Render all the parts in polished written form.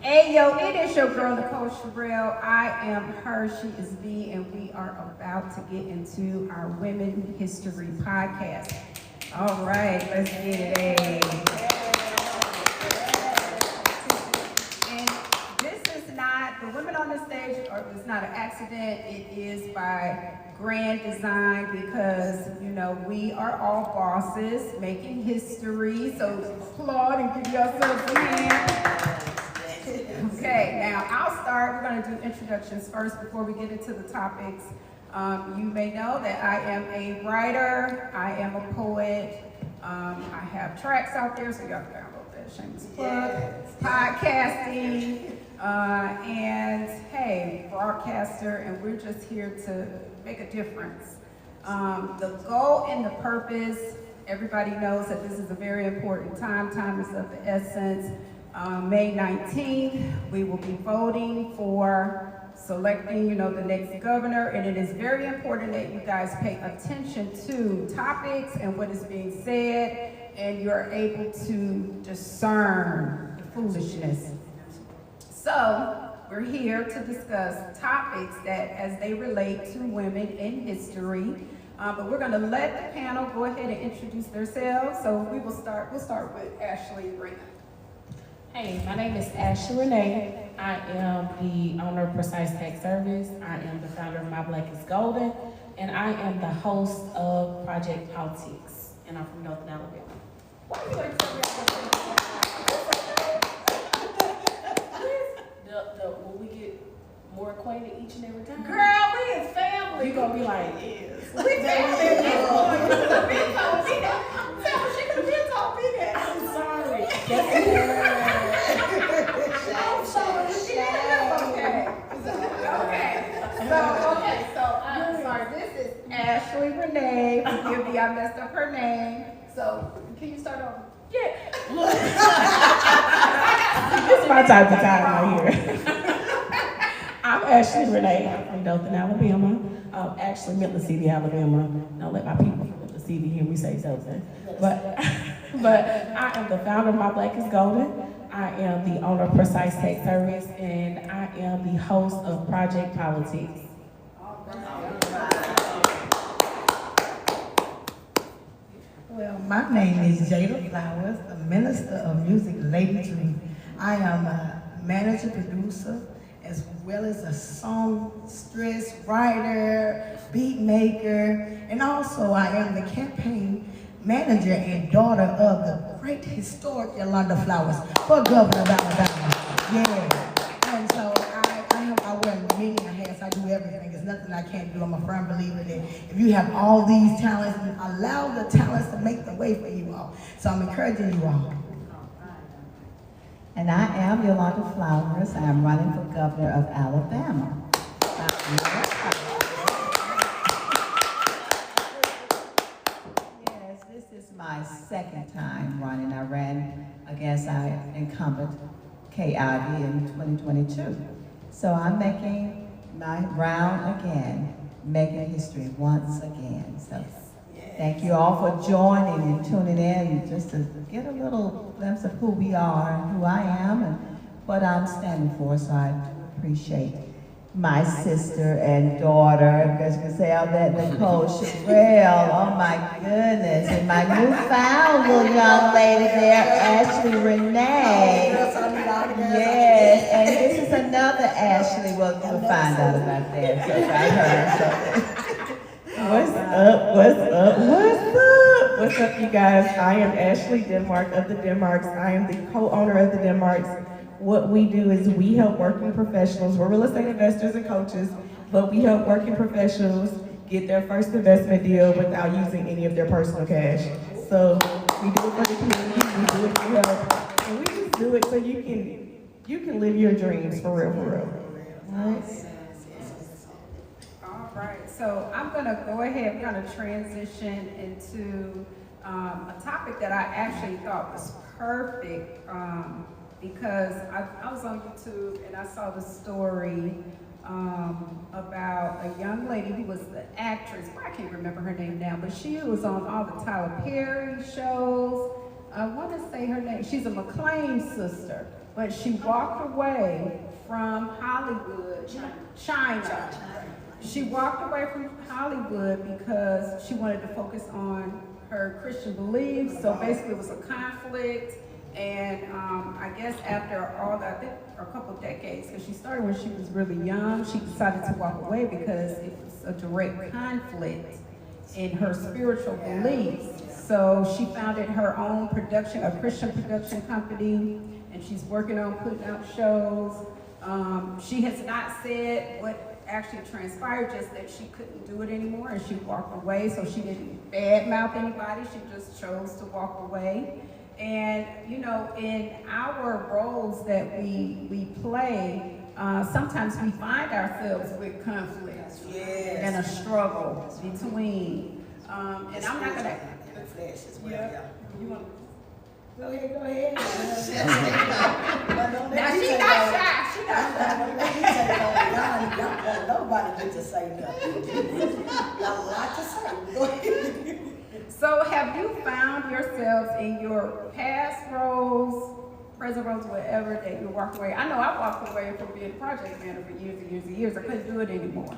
Hey yo, it is your girl Nichole Shirell. I am her, she is me, and we are about to get into our Women History podcast. All right, let's get it. And this is not, the women on the stage, or it's not an accident, it is by grand design because, you know, we are all bosses making history, so applaud and give yourselves a hand. Okay, now I'll start. We're going to do introductions first before we get into the topics. You may know that I am a writer, I am a poet, I have tracks out there, so y'all can download that, shameless plug, podcasting, and hey, broadcaster, and we're just here to make a difference. The goal and the purpose, everybody knows that this is a very important time. Time is of the essence. May 19th, we will be voting for selecting, the next governor, and it is very important that you guys pay attention to topics and what is being said, and you're able to discern the foolishness. So, we're here to discuss topics that, as they relate to women in history, but we're going to let the panel go ahead and introduce themselves. So we'll start with Ashley Renee. Hey, my name is Ashley Renee. I am the owner of Precise Tech Service. I am the founder of My Black is Golden, and I am the host of Project Politics, and I'm from Northern Alabama. Why are you like tell me Will we get more acquainted each and every time? Girl, we is family. You're going to be like, yes. We family. You could have been told me that. Tell her she could have been told me that. I'm sorry. I'm sorry. She didn't know. Okay. So I'm sorry. This is Ashley Renee. Forgive me, I messed up her name. So can you start over? Yeah. This is my type of time right here. I'm Ashley Renee. I'm from Dothan, Alabama. Actually, Midland City, Alabama. Don't let my people from Midland City hear me say Dothan. But I am the founder of My Black is Golden. I am the owner of Precise Tech Service, and I am the host of Project Politics. Well, my name is Jada Flowers, a minister of music, Lady Tree. I am a manager, producer, as well as a songstress, writer, beat maker, and also I am the campaign manager and daughter of the great historic Yolanda Flowers for governor of Alabama. Yeah, and so I wear many hats. I do everything. There's nothing I can't do. I'm a firm believer that if you have all these talents, allow the talents to make the way for you all. So I'm encouraging you all. And I am Yolanda Flowers. I am running for governor of Alabama. Yes, this is my second time running. I ran against our incumbent, Kay Ivey, in 2022. So I'm making my round again, making history once again. So thank you all for joining and tuning in just to get a little glimpse of who we are and who I am and what I'm standing for. So I do appreciate my sister and daughter, because you can say all that, Nichole Shirell. Oh my goodness. And my newfound little young lady there, Ashley Renee. Yes, and this is another Ashley. We'll find out about that. So I heard something. What's up, you guys? I am Ashley Denmark of the Denmarks. I am the co-owner of the Denmarks. What we do is we help working professionals. We're real estate investors and coaches, but we help working professionals get their first investment deal without using any of their personal cash. So we do it for the community, we do it for help, and we just do it so you can live your dreams for real. Nice. All right, so I'm gonna go ahead, we're gonna transition into a topic that I actually thought was perfect because I was on YouTube and I saw the story about a young lady who was the actress, I can't remember her name now, but she was on all the Tyler Perry shows. I want to say her name, she's a McLean sister. but she walked away from Hollywood, China. She walked away from Hollywood because she wanted to focus on her Christian beliefs. So basically it was a conflict. And I guess after I think a couple of decades, because she started when she was really young, she decided to walk away because it was a direct conflict in her spiritual beliefs. So she founded her own production, a Christian production company, and she's working on putting out shows. She has not said what actually transpired, just that she couldn't do it anymore and she walked away. So she didn't badmouth anybody, she just chose to walk away. And you know, in our roles that we play, sometimes we find ourselves with conflict and a struggle between. And I'm not gonna. Yeah. You want? Go ahead. Now she's not shy. She's not shy. Nobody gets to say nothing. Got a lot to say. Go ahead. So have you found yourselves in your past roles, present roles, whatever, that you walked away? I know I walked away from being a project manager for years and years and years. I couldn't do it anymore.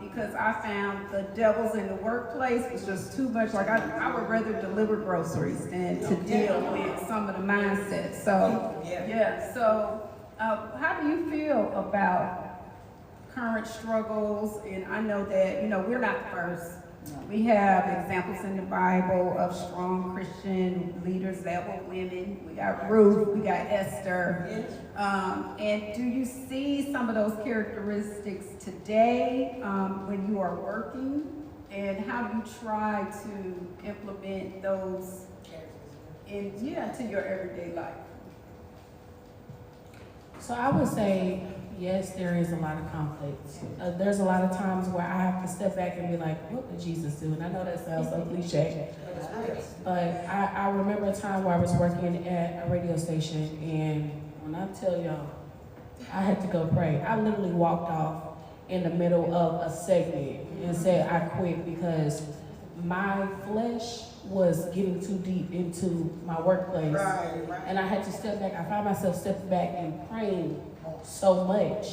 Because I found the devils in the workplace was just too much. Like I would rather deliver groceries than to deal with some of the mindsets. So yeah. So how do you feel about current struggles? And I know that we're not the first. We have examples in the Bible of strong Christian leaders that were women. We got Ruth, we got Esther. And do you see some of those characteristics today when you are working? And how do you try to implement those into your everyday life? So I would say, yes, there is a lot of conflict. There's a lot of times where I have to step back and be like, what would Jesus do? And I know that sounds so cliche, but I remember a time where I was working at a radio station, and when I tell y'all, I had to go pray. I literally walked off in the middle of a segment and said I quit because my flesh was getting too deep into my workplace. And I had to step back. I found myself stepping back and praying so much.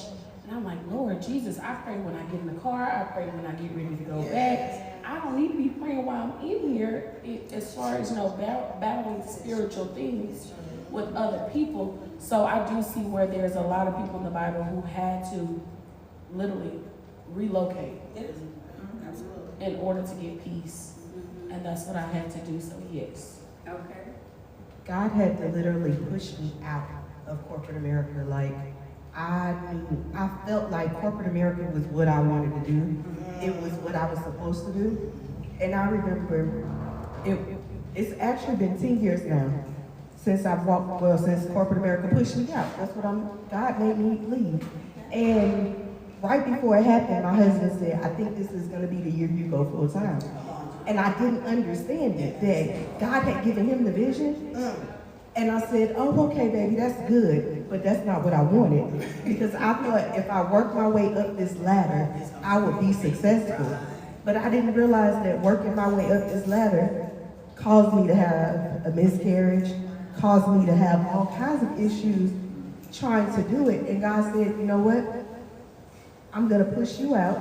And I'm like, Lord Jesus, I pray when I get in the car, I pray when I get ready to go back. I don't need to be praying while I'm in here as far as battling spiritual things with other people. So I do see where there's a lot of people in the Bible who had to literally relocate in order to get peace. And that's what I had to do, so yes. Okay. God had to literally push me out of corporate America. Like, I felt like corporate America was what I wanted to do. It was what I was supposed to do. And I remember, it's actually been 10 years now since since corporate America pushed me out. That's what God made me leave. And right before it happened, my husband said, I think this is gonna be the year you go full time. And I didn't understand it, that God had given him the vision. And I said, oh, okay, baby, that's good, but that's not what I wanted. Because I thought if I worked my way up this ladder, I would be successful. But I didn't realize that working my way up this ladder caused me to have a miscarriage, caused me to have all kinds of issues trying to do it. And God said, you know what? I'm gonna push you out.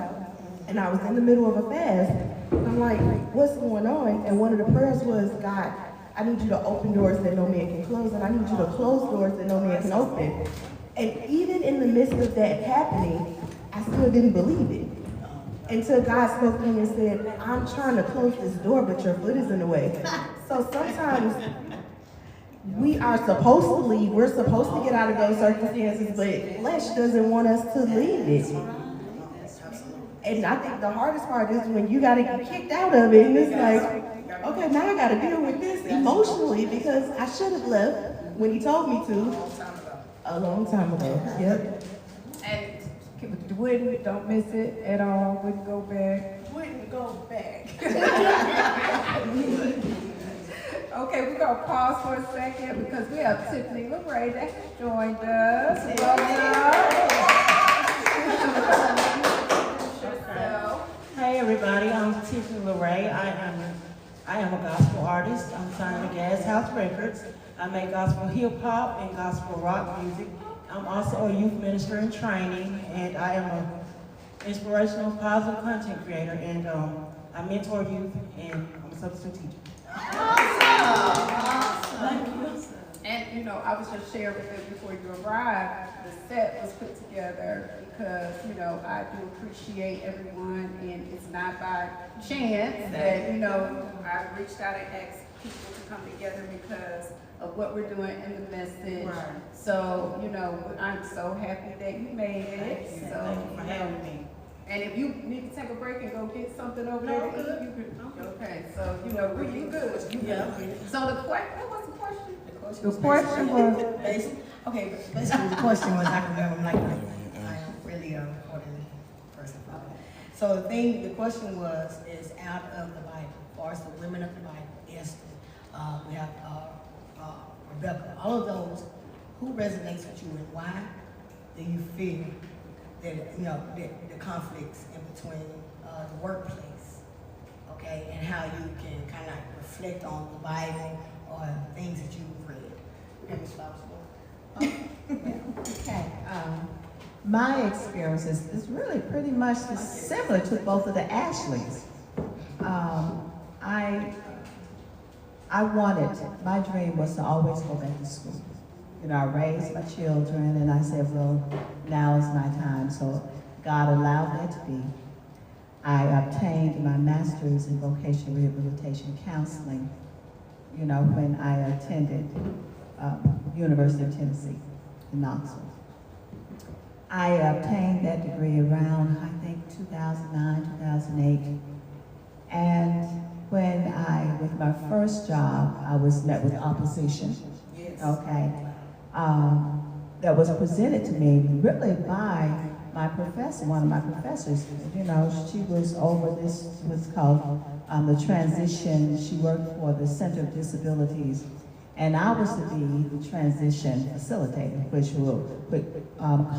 And I was in the middle of a fast. I'm like, what's going on? And one of the prayers was, God, I need you to open doors that no man can close, and I need you to close doors that no man can open. And even in the midst of that happening, I still didn't believe it. Until God spoke to me and said, I'm trying to close this door, but your foot is in the way. So sometimes we are supposed to leave, we're supposed to get out of those circumstances, but flesh doesn't want us to leave it. And I think the hardest part is when you gotta get kicked out of it, and it's like, okay, now I gotta deal with this emotionally because I should have left when he told me to a long time ago. Yep. And don't miss it at all, wouldn't go back. Wouldn't go back. Okay, we're gonna pause for a second because we have Tiffany LeRae that has joined us. Welcome. Hey everybody, I'm Tiffany LeRae. I am a gospel artist. I'm signed to Gas House Records. I make gospel hip hop and gospel rock music. I'm also a youth minister in training, and I am an inspirational, positive content creator, and I mentor youth, and I'm a substitute teacher. Thank you. And you know, I was just sharing with them before you arrived, the set was put together because, you know, I do appreciate everyone, and it's not by chance that, you know, I reached out and asked people to come together because of what we're doing in the message. Right. So, you know, I'm so happy that you made it. Thank you. So, Thank you for having me. and if you need to take a break and go get something over No, there, I'm good. you could, okay, so, you know, you good. You Yeah, good. I'm good. So the question, what was the question? The question was, basically the question was, I can remember, I'm like, I am really a quarterly person. So the question was, is out of the Bible, as far as the women of the Bible, Esther, we have Rebecca, all of those, who resonates with you and why do you feel that, you know, the conflicts in between the workplace, okay, and how you can kind of reflect on the Bible or things that you've read. And Ms. Flowers, Okay, my experience is really pretty much similar to both of the Ashleys. I wanted, my dream was to always go back to school. You know, I raised my children and I said, well, now is my time. So God allowed that to be. I obtained my master's in vocational rehabilitation counseling, you know, when I attended University of Tennessee in Knoxville. I obtained that degree around, I think, 2009, 2008. And when with my first job, I was met with opposition, okay, that was presented to me really by my professor, one of my professors. You know, she was over this, what's called the transition. She worked for the Center of Disabilities. And I was to be the transition facilitator, which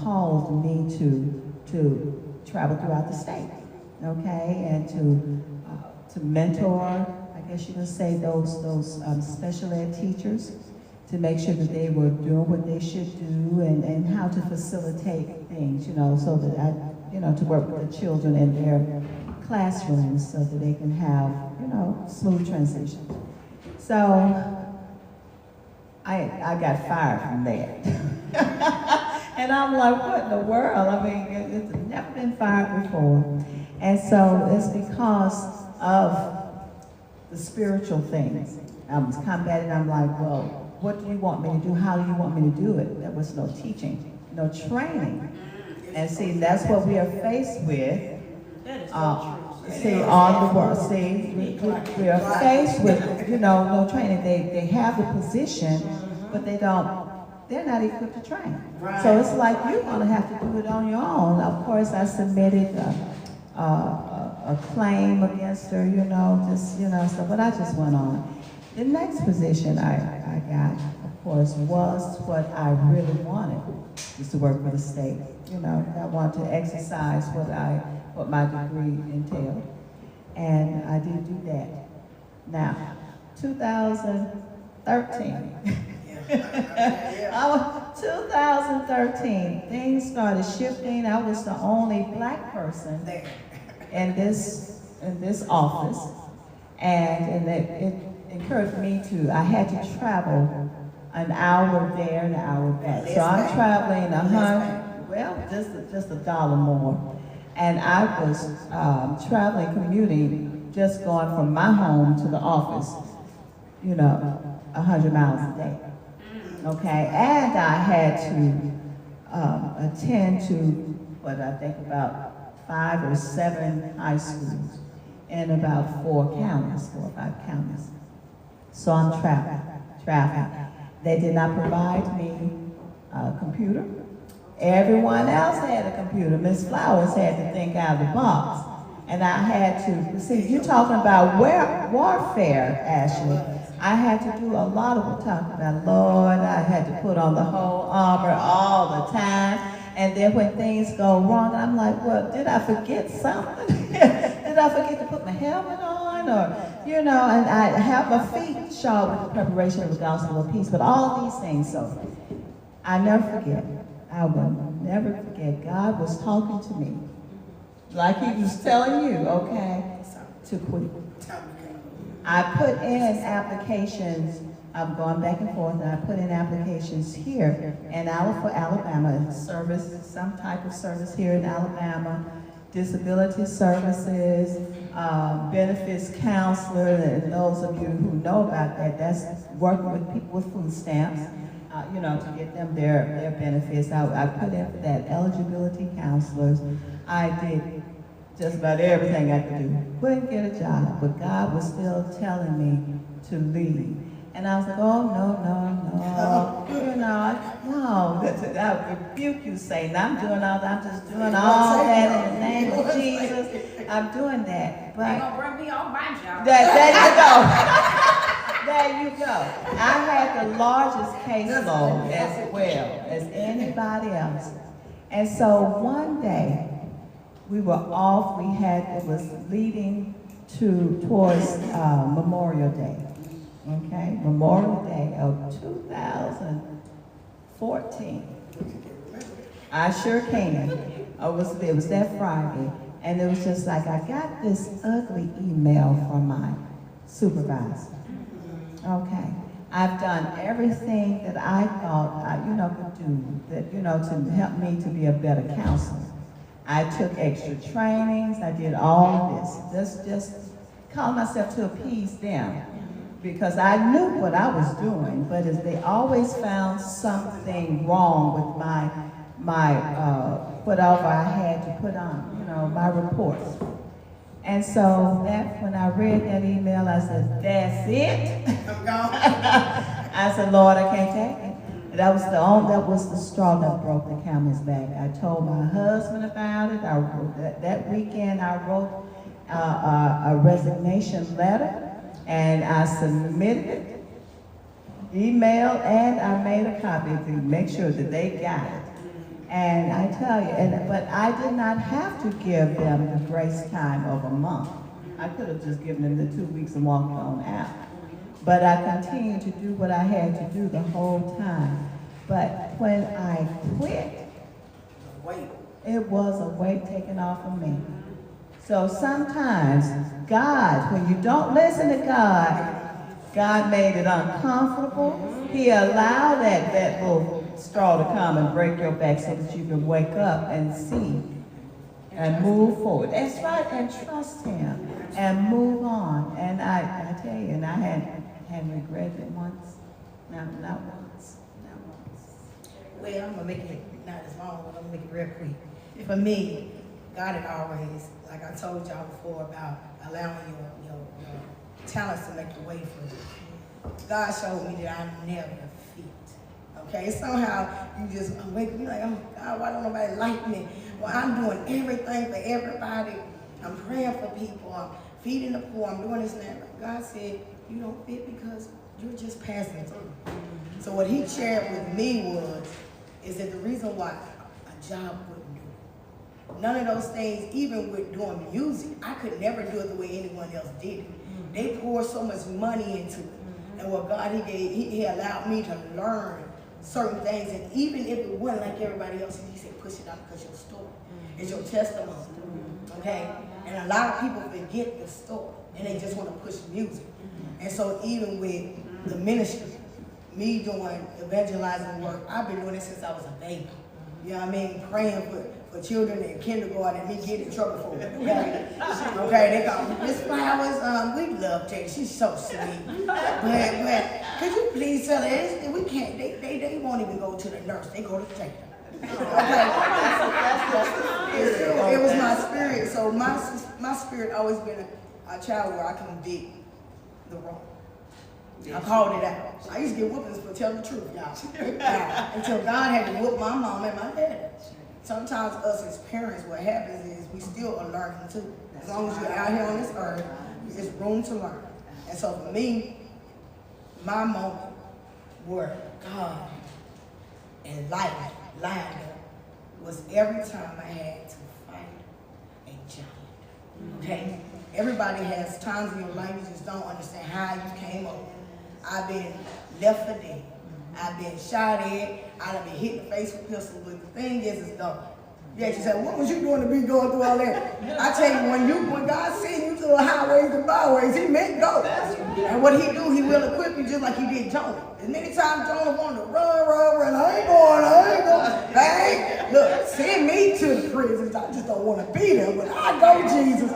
called me to travel throughout the state, okay, and to mentor, I guess you would say, those special ed teachers, to make sure that they were doing what they should do and how to facilitate things, you know, so that I, you know, to work with the children in their classrooms so that they can have, you know, smooth transition. So I got fired from that. And I'm like, what in the world? I mean, it's never been fired before. And so it's because of the spiritual things. I was combating, I'm like, well, what do you want me to do? How do you want me to do it? There was no teaching, no training. And see, that's what we are faced with. That is so true. See, on the world, see, we are faced with, you know, no training. They have the position, but they're not equipped to train. So it's like you're gonna have to do it on your own. Of course, I submitted a claim against her, you know, just, you know, so, but I just went on. The next position I got, of course, was what I really wanted, was to work for the state. You know, I wanted to exercise what my degree entailed. And I did do that. Now, 2013. 2013, things started shifting. I was the only black person in this office. And it encouraged me I had to travel an hour there and an hour back. So I'm traveling just $1 more. And I was traveling, commuting, just going from my home to the office, you know, 100 miles a day. Okay, and I had to attend to what I think about 5 or 7 high schools in about 4 or 5 counties. So I'm traveling. They did not provide me a computer. Everyone else had a computer. Ms. Flowers had to think out of the box. And I had to, see, you're talking about warfare, Ashley. I had to do a lot of what talking about, Lord, I had to put on the whole armor all the time. And then when things go wrong, I'm like, well, did I forget something? Did I forget to put my helmet on? doing? Or, you know, and I have my feet shod with the preparation of the gospel of peace, but all these things, so I never forget. I will never forget. God was talking to me, like he was telling you, okay, to quit. I put in applications, I'm going back and forth, and I put in applications here in Alabama, service, some type of service here in Alabama, disability services, benefits counselor, and those of you who know about that, that's working with people with food stamps, you know, to get them their benefits. I put in for that, eligibility counselors. I did just about everything I could do. Couldn't get a job, but God was still telling me to leave. And I was like, oh, no. You know, no, I rebuke you, Satan. I'm doing all that. I'm just doing all that in the name of Jesus. I'm doing that. But They gonna bring me on my job. there you go. There you go. I had the largest caseload as well as anybody else. And so one day, we were off. It was leading towards Memorial Day. Okay, Memorial Day of 2014. I sure can. It was that Friday, and it was just like I got this ugly email from my supervisor. Okay, I've done everything that I thought I, could do that, to help me to be a better counselor. I took extra trainings. I did all of this. Just called myself to appease them, because I knew what I was doing, but as they always found something wrong with my whatever I had to put on, my reports. And so when I read that email, I said, that's it. I'm gone. I said, Lord, I can't take it. That was the straw that broke the camel's back. I told my husband about it. That weekend I wrote a resignation letter, and I submitted it, emailed, and I made a copy to make sure that they got it. And I tell you, but I did not have to give them the grace time of a month. I could have just given them the 2 weeks and walked on out. But I continued to do what I had to do the whole time. But when I quit, it was a weight taken off of me. So sometimes God, when you don't listen to God made it uncomfortable. He allowed that little straw to come and break your back so that you can wake up and see and move forward. That's right, and trust him and move on. And I tell you, and I had regretted it once. Not once. Well, I'm gonna make it not as long, but I'm gonna make it real quick. For me, God had always, like I told y'all before, about allowing your talents to make the way for you. God showed me that I'm never fit. Okay, somehow you just wake up, you're like, oh God, why don't nobody like me? Well, I'm doing everything for everybody. I'm praying for people. I'm feeding the poor. I'm doing this and that. God said, you don't fit because you're just passing through. So what he shared with me is that the reason why a job wouldn't do it. None of those things, even with doing music, I could never do it the way anyone else did it. They poured so much money into it. And what God he allowed me to learn certain things. And even if it wasn't like everybody else, he said, push it out because your story. It's your testimony. Okay? And a lot of people forget the story and they just want to push music. And so even with the ministry, me doing evangelizing work, I've been doing it since I was a baby. You know what I mean? Praying for children in kindergarten and me getting in trouble for it. Okay? Okay, they call me Miss Flowers, we love Teddy. She's so sweet. But could you please tell her we can't, they won't even go to the nurse, they go to jail. Okay. It was my spirit. So my spirit always been a child where I convict the wrong. I called it out. I used to get whoopings for telling the truth, y'all. Until God had to whoop my mom and my dad. Sometimes us as parents, what happens is we still are learning too. As long as you're out here on this earth, there's room to learn. And so for me, my moment where God and life lined up was every time I had to fight a giant. Okay? Everybody has times in your life you just don't understand how you came up. I've been left for dead. I've been shot at. I've been hit in the face with pistols. But the thing is though, you actually say, what was you doing to be going through all that? I tell you, when God sends you to the highways and byways, he meant go. And what he do, he will equip you just like he did Jonah. As many times Jonah wanted to run, I ain't going. Hey, look, send me to the prisons. I just don't want to be there, but I go, Jesus.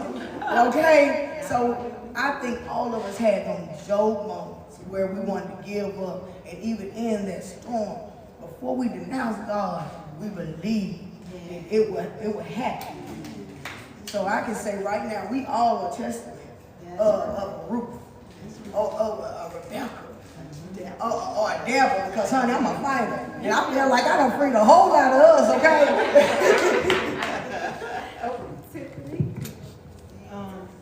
Okay? So I think all of us had those Job moments where we wanted to give up, and even in that storm, before we denounce God, we believe it would happen. So I can say right now, we all are testament of a Ruth, of a Rebecca, or a Deborah, because honey, I'm a fighter, and I feel like I done freed a whole lot of us, okay?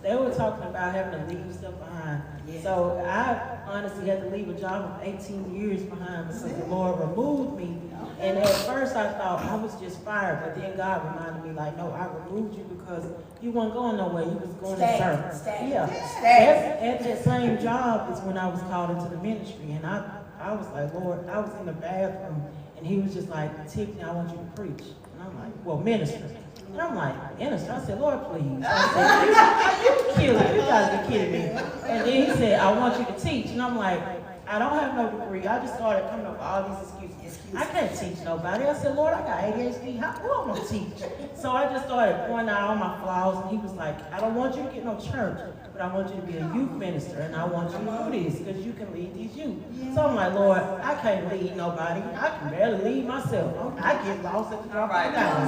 They were talking about having to leave stuff behind. Yeah. So I honestly had to leave a job of 18 years behind because the Lord removed me. And at first I thought I was just fired, but then God reminded me like, no, I removed you because you weren't going nowhere. You was going to serve. Yeah. At that same job is when I was called into the ministry, and I was like, Lord, I was in the bathroom, and he was just like, Tiffany, I want you to preach. And I'm like, well, minister. And I'm like, minister? I said, Lord, please. I said, you kidding? You gotta be kidding me. And then he said, I want you to teach. And I'm like, I don't have no degree. I just started coming up with all these excuses. I can't teach nobody. I said, Lord, I got ADHD. Who am I gonna teach? So I just started pointing out all my flaws, and he was like, I don't want you to get no church, but I want you to be a youth minister, and I want you to do this because you can lead these youth. So I'm like, Lord, I can't lead nobody. I can barely lead myself. I get lost at the drop of a dime.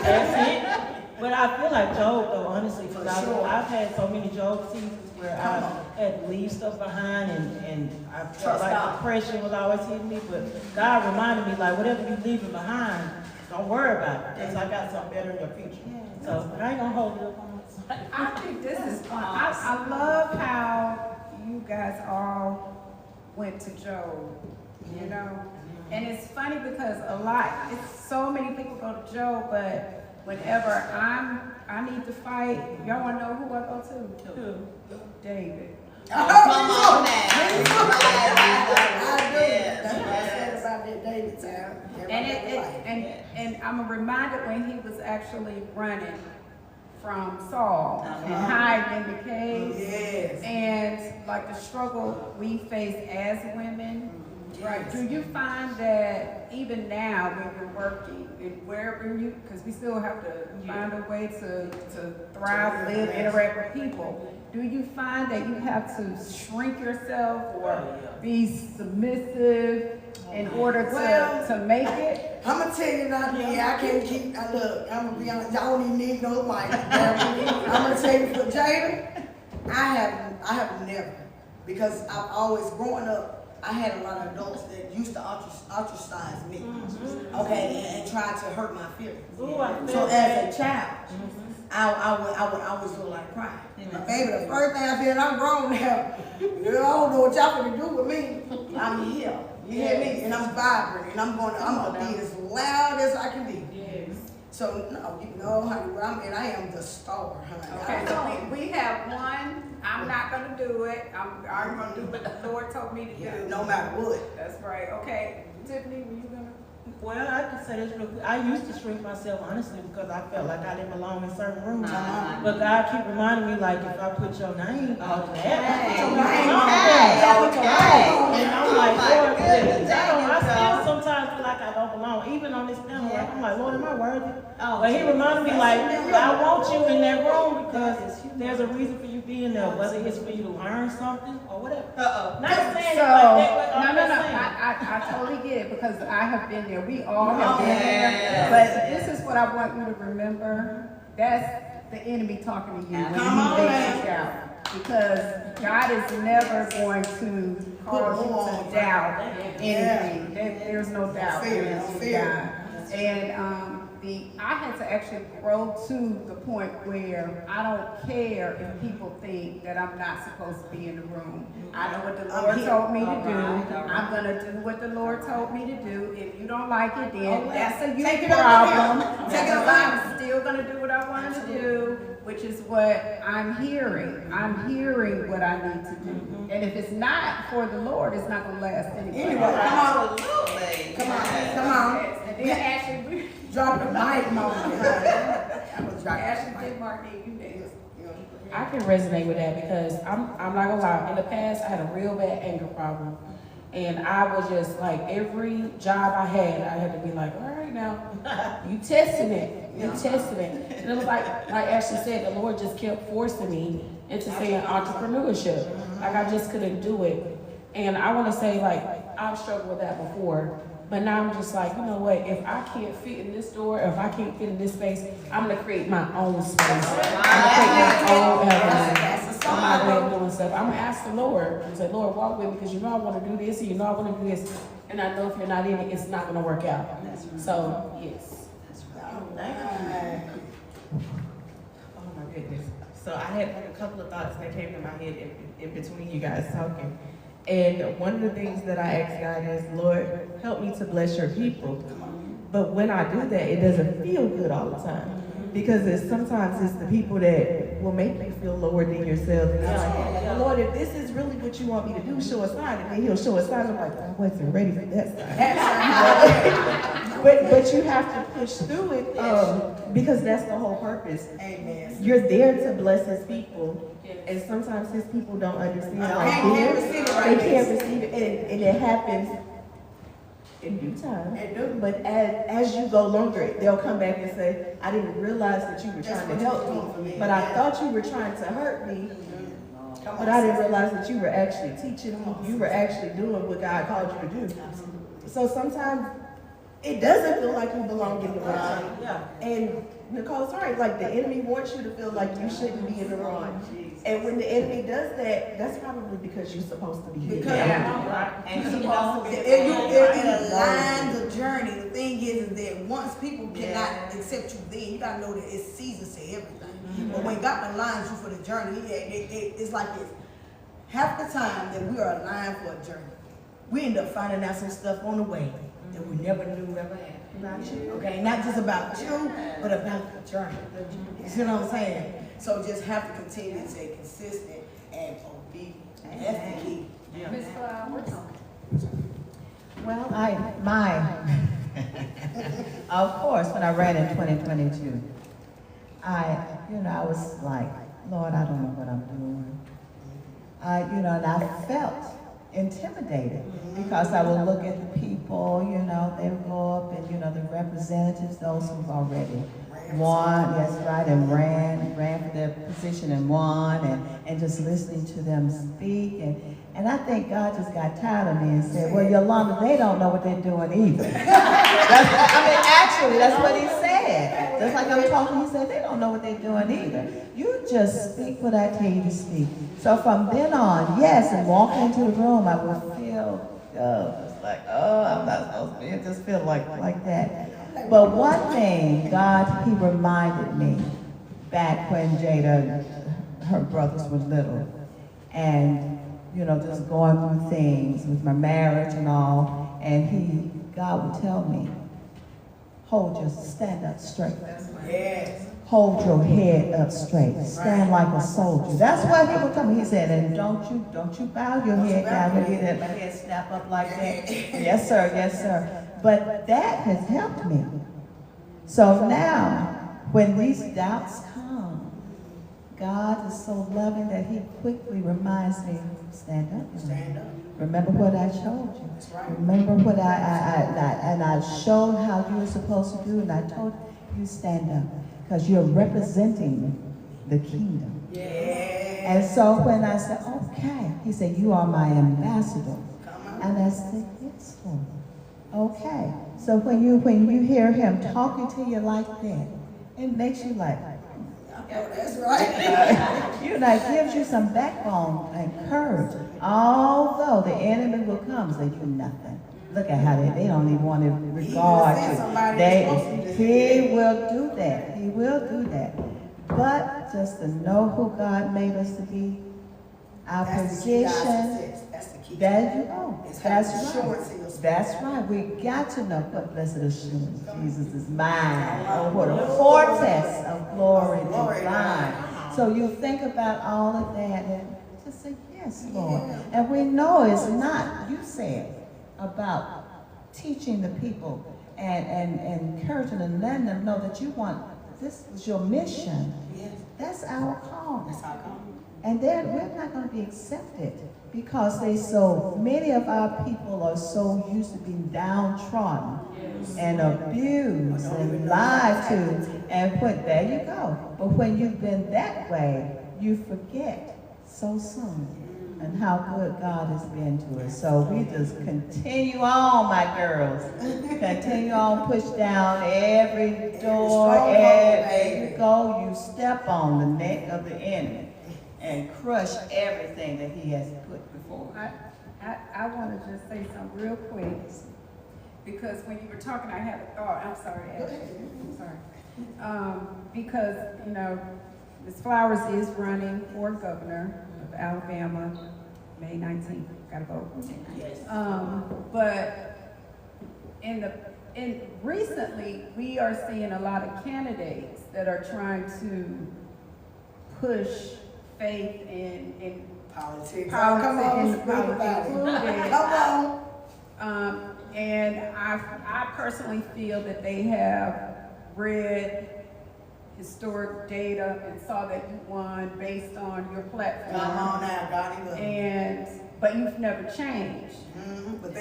That's it. But I feel like Job, though, honestly, because I've had so many Job seasons where I had to leave stuff behind, and I felt like depression was always hitting me. But God reminded me, like, whatever you're leaving behind, don't worry about it, because I got something better in your future. So, but I ain't gonna hold it up on my side. I think this is fun. I love how you guys all went to Job, you know? And it's funny because it's so many people go to Job, but whenever I need to fight, y'all want to know who I go to? Who? David. Come on now. And I'm reminded when he was actually running from Saul and hiding in the cave. Yes. And like the struggle we face as women. Right. Do you find that even now when you're working, wherever because we still have to find a way to thrive, live, interact with people, do you find that you have to shrink yourself or be submissive in order to make it? I'm gonna tell you not me. I can't keep. Look, I'm gonna be honest. Y'all don't even need no mic. I'm gonna tell you for Jada, I have never, because I've always growing up. I had a lot of adults that used to ostracize me, okay, and try to hurt my feelings. So as a child, I would feel like crying. But baby, the first thing I feel, I'm grown now. I don't know what y'all gonna do with me. I'm here. You hear me? And I'm vibrant, and I'm gonna be as loud as I can be. Yes. So no, you know, honey, I am the star, honey. Okay, so we have one. I'm not gonna do it. I'm gonna do what the Lord told me to do. No matter what. That's right. Okay, Tiffany, were you gonna? Well, I can say this real quick. I used to shrink myself, honestly, because I felt like I didn't belong in certain rooms. But God keep reminding me, like, if I put your name on that, and I'm like, Lord, please. I still sometimes feel like I don't belong, even on this panel. Like, I'm like, Lord, am I worthy? But he reminded me, like, I want you in that room because there's a reason for you being there, whether it's for you to learn something or whatever. Not saying So, like that, no. I totally get it because I have been there. We all have been there. But this is what I want you to remember. That's the enemy talking to you when he takes you out. Because God is never going to cause you to doubt anything. There's no doubt in God. And I had to actually grow to the point where I don't care if people think that I'm not supposed to be in the room. I know what the Lord told me to do. I'm gonna do what the Lord told me to do. If you don't like it, then that's a you problem. I'm still gonna do what I want to do, which is what I'm hearing. I'm hearing what I need to do. And if it's not for the Lord, it's not gonna last anyway. Absolutely. Come on. And then Ashley, Drop the mic moment. Ashley Denmark, you dance. I can resonate with that because I'm not gonna lie. In the past, I had a real bad anger problem, and I was just like every job I had to be like, all right now, you testing it, and it was like Ashley said, the Lord just kept forcing me into saying entrepreneurship. Like I just couldn't do it, and I want to say like I've struggled with that before. But now I'm just like, you know what, if I can't fit in this door, if I can't fit in this space, I'm gonna create my own space. I'm gonna create my own avenue. I'm my way of doing stuff. I'm gonna ask the Lord and say, Lord, walk with me, because you know I wanna do this, and you know I wanna do this. And I know if you're not in it, it's not gonna work out. So, yes. Oh my goodness. So I had a couple of thoughts that came to my head in between you guys talking. And one of the things that I ask God is, Lord, help me to bless your people. But when I do that, it doesn't feel good all the time. Because sometimes it's the people that will make you feel lower than yourself. And like, well, Lord, if this is really what you want me to do, show a sign. And then he'll show a sign. I'm like, I wasn't ready for that sign. but you have to push through it because that's the whole purpose. Amen. You're there to bless his people. And sometimes his people don't understand like this. They can't receive it. And it happens in due time. But as you go longer, they'll come back and say, I didn't realize that you were trying to help me, but I thought you were trying to hurt me. But I didn't realize that you were actually teaching me. You were actually doing what God called you to do. So sometimes it doesn't feel like you belong in the wrong. And Nicole's right, like the enemy wants you to feel like you shouldn't be in the wrong. And when the enemy does that, that's probably because you're supposed to be here. And you know, It aligns the journey. The thing is that once people cannot accept you, then you gotta know that it's seasons to everything. But when God aligns you for the journey, it's like this. Half the time that we are aligned for a journey, we end up finding out some stuff on the way that we never knew ever happened. Okay, not just about you, but about the journey. You see what I'm saying? So just have to continue to stay consistent and obedient. That's the key. Ms. Flowers. Well, of course, when I ran in 2022, I was like, Lord, I don't know what I'm doing. And I felt intimidated because I would look at the people, they would go up and, the representatives, those who've already won, that's right, and ran for their position and won, and just listening to them speak. And I think God just got tired of me and said, well, Yolanda, they don't know what they're doing either. Actually, that's what he said. Just like I'm talking, he said, they don't know what they're doing either. You just speak what I tell you to speak. So from then on, yes, and walking into the room, I would feel, just like, I'm not supposed to be. It just feel like that. But one thing, God, he reminded me back when Jada, her brothers were little, and, just going through things with my marriage and all, and God would tell me, stand up straight. Yes. Hold your head up straight. Stand like a soldier. That's what he would tell me. He said, and don't you bow your head down and let my head snap up like that. Yes, sir. Yes, sir. But that has helped me. So now, when these doubts come, God is so loving that he quickly reminds me, stand up. Stand up. Remember what I showed you. That's right. Remember what I showed how you were supposed to do, and I told you stand up, because you're representing the kingdom. Yeah. And so when I said, okay, he said, you are my ambassador. And I said, yes, Lord. Okay. So when you hear him talking to you like that, it makes you like, That's right. it gives you some backbone and courage. Although the enemy will come and say, you're nothing. Look at how they don't even want to regard you. He will do that. He will do that. But just to know who God made us to be, our position, there you go. That's right. That's right. We got to know what blessed assurance. Jesus is mine. Oh, what a foretaste of glory divine. So you think about all of that and just say, yes, Lord. And we know it's not, you said, about teaching the people and encouraging and letting them know that you want, this is your mission. That's our call. And then we're not going to be accepted because many of our people are so used to being downtrodden and abused and lied to. And there you go. But when you've been that way, you forget so soon and how good God has been to us. So we just continue on, my girls. Continue on, push down every door, everywhere you go, you step on the neck of the enemy and crush everything that he has put before. I want to just say something real quick, because when you were talking, I had a thought. I'm sorry, Ashley. I'm sorry. Because, you know, Ms. Flowers is running for governor of Alabama, May 19th. Gotta vote. But recently, we are seeing a lot of candidates that are trying to push faith in politics. Come on, And I personally feel that they have read historic data and saw that you won based on your platform. Come on now, God. But you've never changed.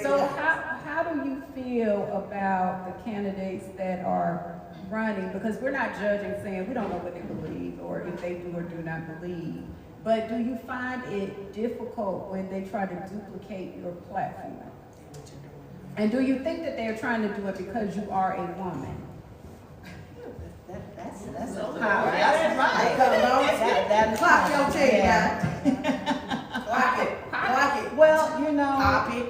So how do you feel about the candidates that are running? Because we're not judging, saying we don't know what they believe or if they do or do not believe. But do you find it difficult when they try to duplicate your platform? And do you think that they're trying to do it because you are a woman? That's so powerful. That's right. That's Clock your tape now. Clock it. Well, you know, Clock it.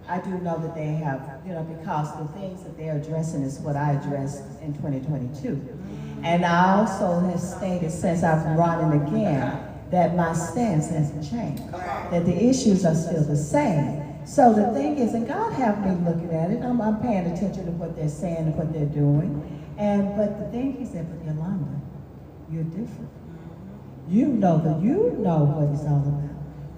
I do know that they have, because the things that they're addressing is what I addressed in 2022. And I also have stated since I've run in again that my stance hasn't changed, that the issues are still the same. So the thing is, and God have me looking at it, I'm paying attention to what they're saying and what they're doing. But the thing he said, but Yolanda, you're different. You know what it's all about.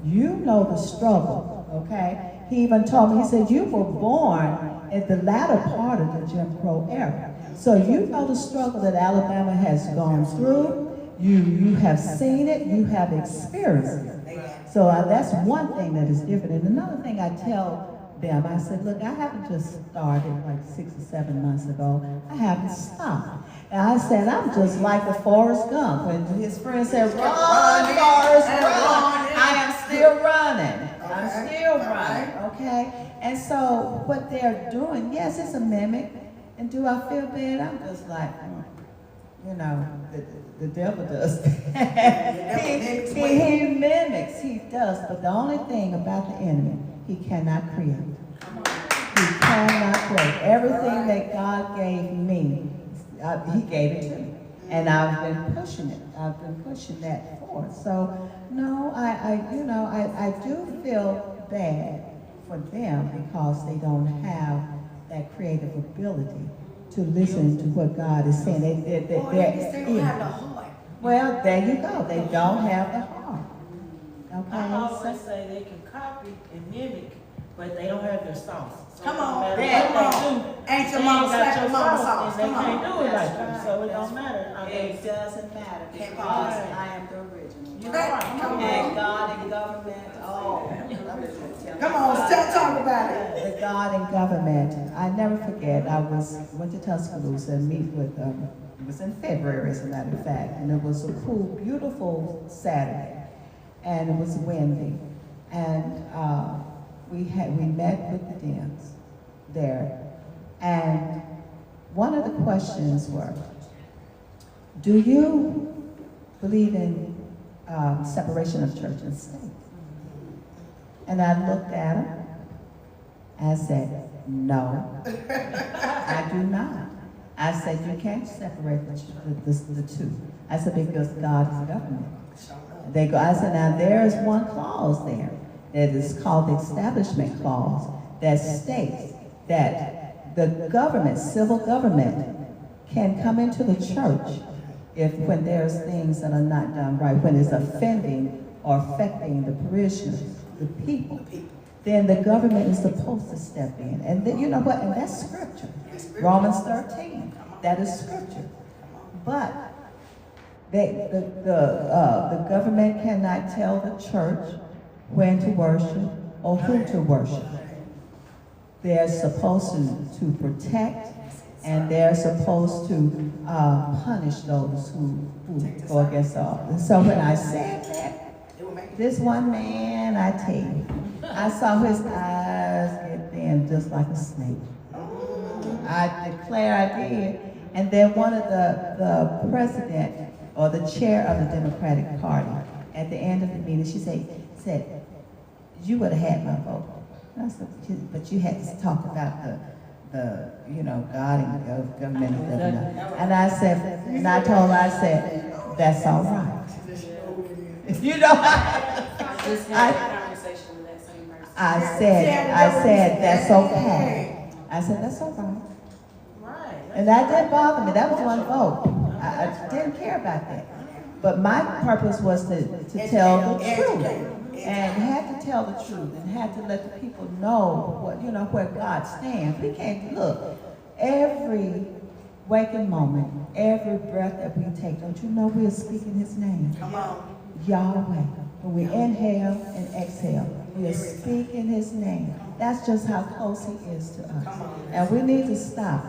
You know the struggle, okay? He even told me, he said, you were born at the latter part of the Jim Crow era. So you know the struggle that Alabama has gone through. You have seen it, you have experienced it. So that's one thing that is different. And another thing I tell them, I said, look, I haven't just started like 6 or 7 months ago. I haven't stopped. And I said, I'm just like the Forrest Gump. When his friend said, run, Forrest, run. I am still running. I'm still running, okay? And so what they're doing, yes, it's a mimic. And do I feel bad? I'm just like, the devil does that. he mimics, he does. But the only thing about the enemy, he cannot create. He cannot create. Everything that God gave me, he gave it to me. And I've been pushing it. I've been pushing that forward. So, no, I do feel bad for them because they don't have that creative ability to listen to what God is saying. They don't have the heart. Well, there you go. They don't have the heart. Okay. I always say they can copy and mimic, but they don't have their sauce. So Come on. no matter what they do, Ain't your mama slap your mama sauce. and they can't do it like you. So it don't matter. It doesn't matter because I am the original. You're right. And God and government, Come on, talk about it. The God and government. I never forget, went to Tuscaloosa and meet with it was in February, as a matter of fact, and it was a cool, beautiful Saturday, and it was windy, and we met with the Dems there, and one of the questions were, do you believe in separation of church and state? And I looked at him, I said, no, I do not. I said, you can't separate the two. I said, because God is government. I said, now there is one clause there that is called the Establishment Clause that states that the government, civil government, can come into the church when there's things that are not done right, when it's offending or affecting the parishioners, the people. Then the government is supposed to step in. And then, you know what? And that's scripture. Romans 13. That is scripture. But the government cannot tell the church when to worship or who to worship. They're supposed to protect, and they're supposed to punish those who go against the law. And so when I said that, this one man, I tell you, I saw his eyes get thin just like a snake. I declare I did. And then one of the president or the chair of the Democratic Party, at the end of the meeting, she said, you would have had my vote. I said, but you had to talk about the God and government and everything. And I said, and I told her, I said, that's all right. You know, I said, that's okay. I said, that's all right. And that didn't bother me. That was one vote. I didn't care about that. But my purpose was to tell the truth. And had to tell the truth and had to let the people know where God stands. We can't look. Every waking moment, every breath that we take, don't you know we're speaking his name? Come on. Yahweh. When we inhale and exhale, we are speaking his name. That's just how close he is to us. And we need to stop.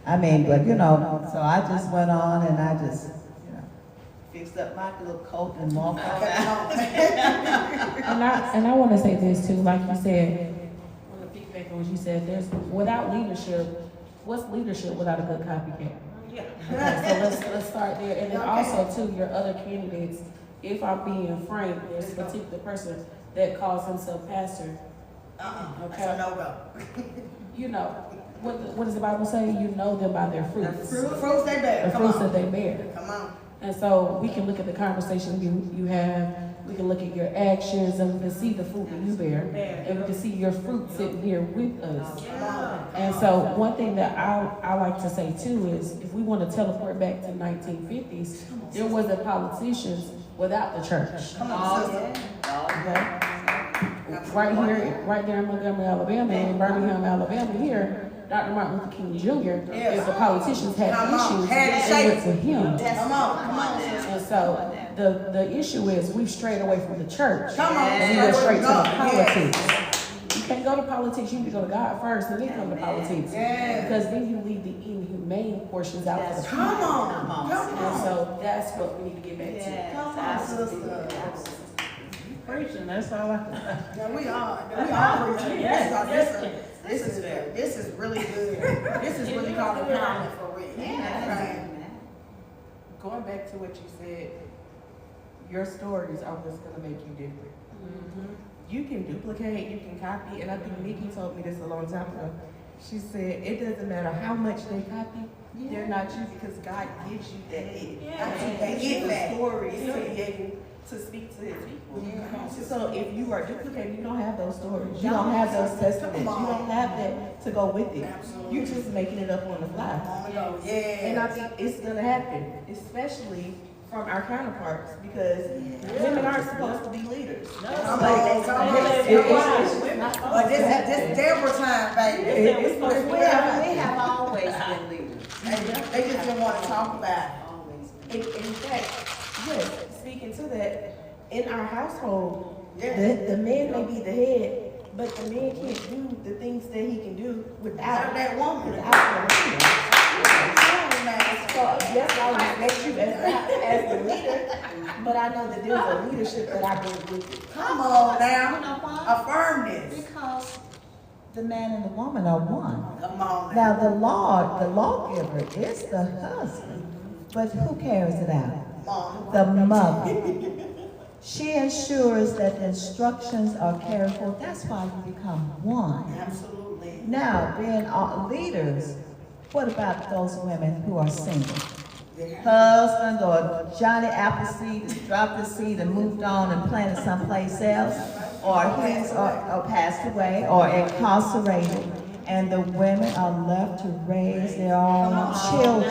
I mean, but so I just went on and I just, fixed up my little coat and walked out. And I want to say this too, like you said, I want to piggyback on what you said, without leadership, what's leadership without a good copycat? Yeah. Okay, so let's start there. And then also too, your other candidates, if I'm being frank, there's a particular person that calls himself pastor. Okay. That's a no-go. What does the Bible say? You know them by their fruits. Fruits they bear. The fruits that they bear. Come on. And so we can look at the conversation you have, we can look at your actions, and we can see the fruit that you bear, and we can see your fruit sitting here with us. And so one thing that I like to say too is, if we want to teleport back to the 1950s, there wasn't politicians without the church. Okay? Right there in Montgomery, Alabama, and Birmingham, Alabama here, Dr. Martin Luther King Jr., if the politicians had issues, they went to him. Come on. And so the issue is we've strayed away from the church. Come on. And we went straight to the politics. You can't go to politics, you need to go to God first and then come to politics. Because then you leave the inhumane portions out for the people. Come on. And so that's what we need to get back to. Come on, sister. Preaching, that's all I can say. Yeah, we are preaching. This is really good. This is really called empowerment for real. Right. Going back to what you said, your stories are what's going to make you different. You can duplicate, you can copy, and I think Nikki told me this a long time ago. She said, it doesn't matter how much they copy, they're not you because God gives you that it. He gives you the stories to be able to speak to his people. So if you are duplicating, you don't have those stories. You don't have those testaments. You don't have that to go with it. You're just making it up on the fly. And I think it's going to happen, especially from our counterparts, because women aren't supposed to be leaders. This Deborah time, baby. We have always been leaders. They just didn't want to talk about it. In fact, yes, speaking to that, in our household, the man may be the head, but the man can't do the things that he can do without that woman. Without the woman. So yes, I respect you as the leader, but I know that there's a leadership that I bring with it. Come on You now. know why? Affirm this. Because the man and the woman are one. Come on Now the lawgiver is the husband, but who carries it out? Mom. The mother. She ensures that the instructions are carried forth. That's why we become one. Absolutely. Now, being leaders, what about those women who are single? Husband or Johnny Appleseed has dropped his seed and moved on and planted someplace else, or he's or passed away or incarcerated, and the women are left to raise their own children.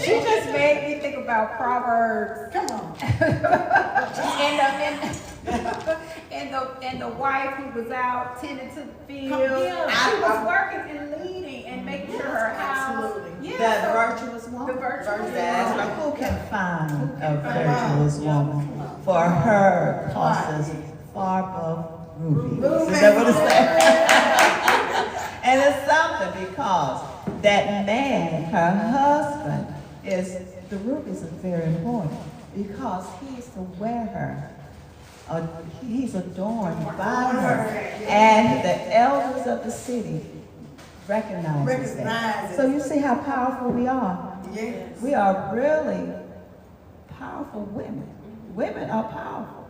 She just made me think about Proverbs. Come on. and the wife who was out tending to the field. Yeah. She was working and leading and making sure her house. Absolutely. Yeah, That so- virtuous woman. The virtuous That's woman. right. Who can find a virtuous woman? For her cost is far above rubies. Is that what it says? And it's something because that man, her husband, the rubies is very important because he's to wear her. He's adorned by her. And the elders of the city recognize that. So you see how powerful we are. Yes. We are really powerful women. Women are powerful.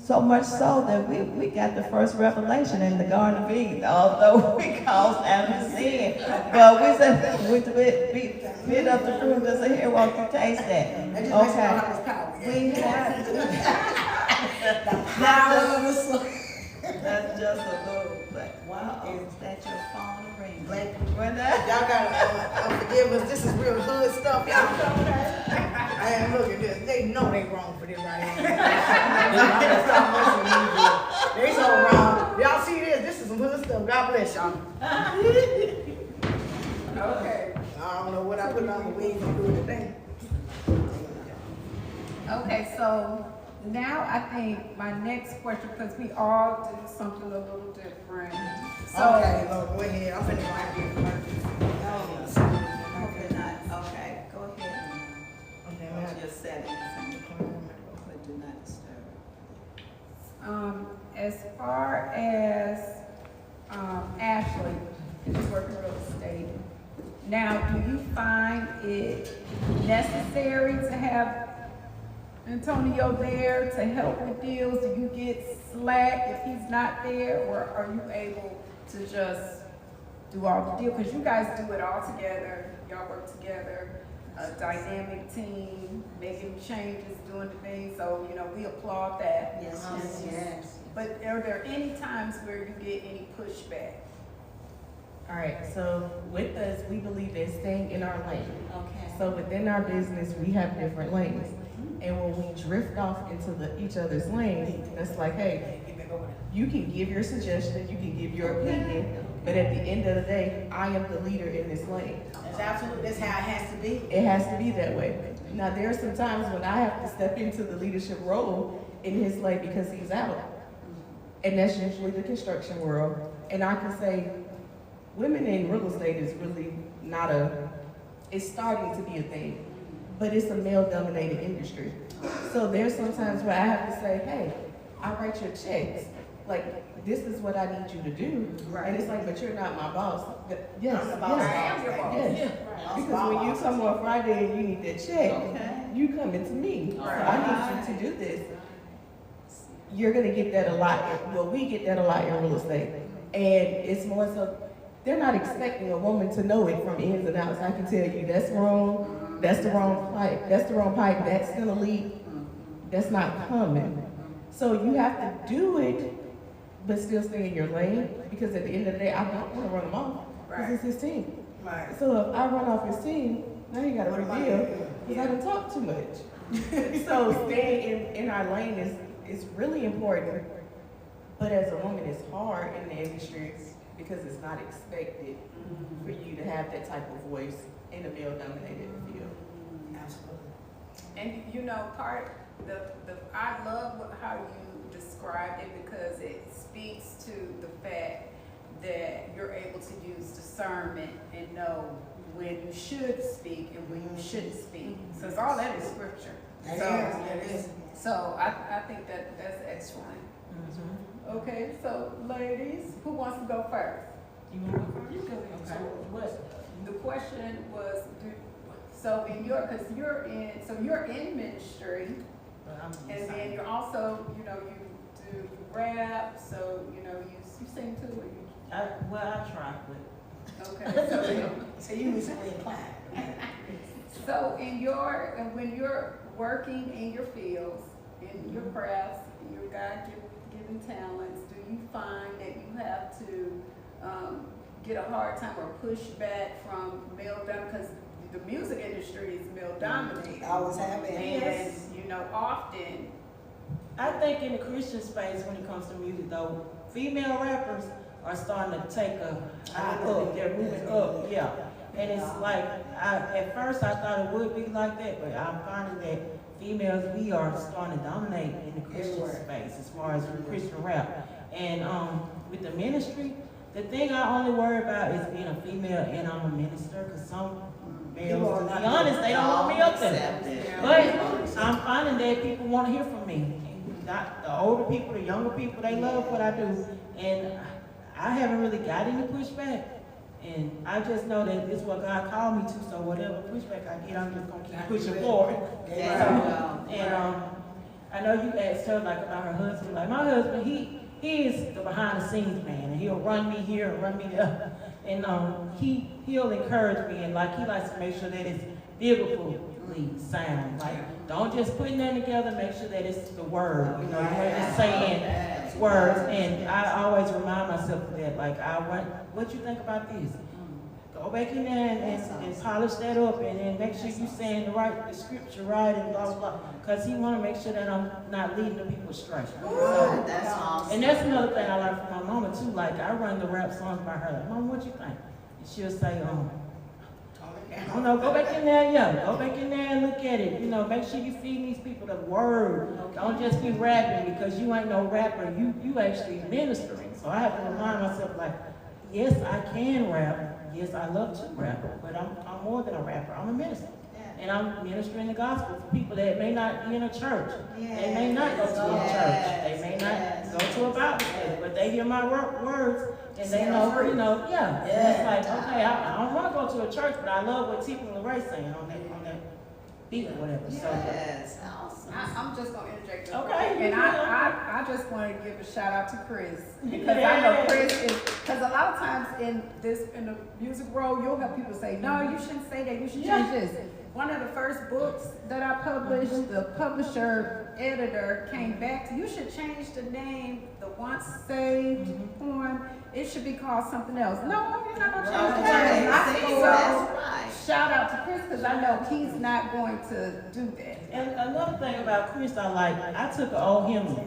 So much so that we got the first revelation in the Garden of Eden, although we caused Adam to sin. But we said, we bit up the fruit and said, here, won't you taste that? That just makes me know how Okay. much power. We have The power of the soul. that's just a little, but wow, is that your phone ring? Black When that? Y'all gotta forgive us. This is real hood stuff, y'all. And look at this. They know they wrong for this right here. They so wrong. Y'all see this? This is some hood stuff. God bless y'all. Okay. I don't know what I put on, but we ain't gonna do it today. Okay, so now I think my next question, because we all do something a little different. So, Okay, Lord, go ahead. I'm finna go out here first. Okay, not, okay, go ahead. Okay, Go man. to your settings and put do not disturb. as far as Ashley, who's working real estate, now, do you find it necessary to have Antonio there to help with deals? Do you get slack if he's not there, or are you able to just do all the deals? Because you guys do it all together, y'all work together, a dynamic team, making changes, doing the things, so, we applaud that. Yes, yes. But are there any times where you get any pushback? All right, so with us, we believe in staying in our lane. Okay. So within our business, we have different lanes. And when we drift off into each other's lane, that's like, hey, you can give your suggestion, you can give your opinion, but at the end of the day, I am the leader in this lane. That's absolutely, that's how it has to be. It has to be that way. Now, there are some times when I have to step into the leadership role in his lane because he's out. And that's usually the construction world. And I can say, women in real estate is really not it's starting to be a thing, but it's a male-dominated industry. So there's sometimes where I have to say, hey, I write your checks. Like, this is what I need you to do. And it's like, but you're not my boss. But yes, I'm the boss. yes, I am your boss. yes. Because when you come on Friday and you need that check, you come into me. So I need you to do this. You're gonna get that a lot. Well, we get that a lot in real estate. And it's more so, they're not expecting a woman to know it from ins and outs. I can tell you, that's wrong, that's the wrong pipe, that's the wrong pipe, that's gonna leak, that's not coming. So you have to do it, but still stay in your lane, because at the end of the day, I don't wanna run him off, because it's his team. Right. So if I run off his team, now he got a big deal, because I didn't talk too much. So staying in our lane is really important, but as a woman, it's hard in the industry because it's not expected for you to have that type of voice in a male-dominated field. Absolutely. And I love how you described it, because it speaks to the fact that you're able to use discernment and know when you should speak and when you shouldn't speak. So it's all that is scripture. That is. So I think that's excellent. Okay, so ladies, who wants to go first? You want to go first? You go Okay. first. The question was, so you're in ministry, but I'm And then you're also, you know, you do rap, so, you know, you sing too, or you? I try, but Okay, So you musically inclined. so when you're working in your fields, in your crafts, in your God-given talents, do you find that you have to get a hard time or push back from male dominant? Because the music industry is male dominated. Always have been. And, you know, often. I think in the Christian space, when it comes to music though, female rappers are starting to take a up. They're moving up, yeah. And it's like, at first I thought it would be like that, but I'm finding that females, we are starting to dominate in the Christian space as far as Christian rap. And with the ministry, the thing I only worry about is being a female and I'm a minister, because some males, to be honest, they don't want me up there. But I'm finding that people want to hear from me. Not the older people, the younger people, they love what I do. And I haven't really got any pushback. And I just know that it's what God called me to, so whatever pushback I get, I'm just going to keep pushing forward. And I know you asked her like about her husband. Like my husband, he is the behind the scenes man, and he'll run me here and run me there. And he'll encourage me, and like he likes to make sure that it's biblically sound. Like don't just put that together, make sure that it's the word. You know, you ain't just saying words. And I always remind myself of that. Like what you think about this? Go back in there and polish that up, and then make sure you're saying the scripture right, and blah, blah, blah. Because he want to make sure that I'm not leading the people astray. So, That's awesome. and that's another thing I learned from my mama too. Like I run the rap songs by her. Like, Mom, what you think? And she'll say, I don't know, go back in there, go back in there and look at it. You know, make sure you feed these people the word. Don't just be rapping because you ain't no rapper. You actually ministering. So I have to remind myself, like, yes, I can rap. Yes, I love to rap, but I'm more than a rapper. I'm a minister. And I'm ministering the gospel for people that may not be in a church. They may not go to a church. They may not go to a Bible study, but they hear my words and they know, you know, It's like, okay, I don't want to go to a church, but I love what Tiffany LaRae saying on that beat or whatever. Yes, awesome. I'm just gonna interject. Okay. And I just want to give a shout out to Chris, because I know Chris is, because a lot of times in the music world, you'll have people say, no, you shouldn't say that, you should change this. One of the first books that I published, the publisher editor came back to, you should change the name, the Once Saved poem. It should be called something else. No, you're not gonna change the name. That's right. Shout out to Chris, because I know he's not going to do that. And another thing about Chris I like, I took an old hymn.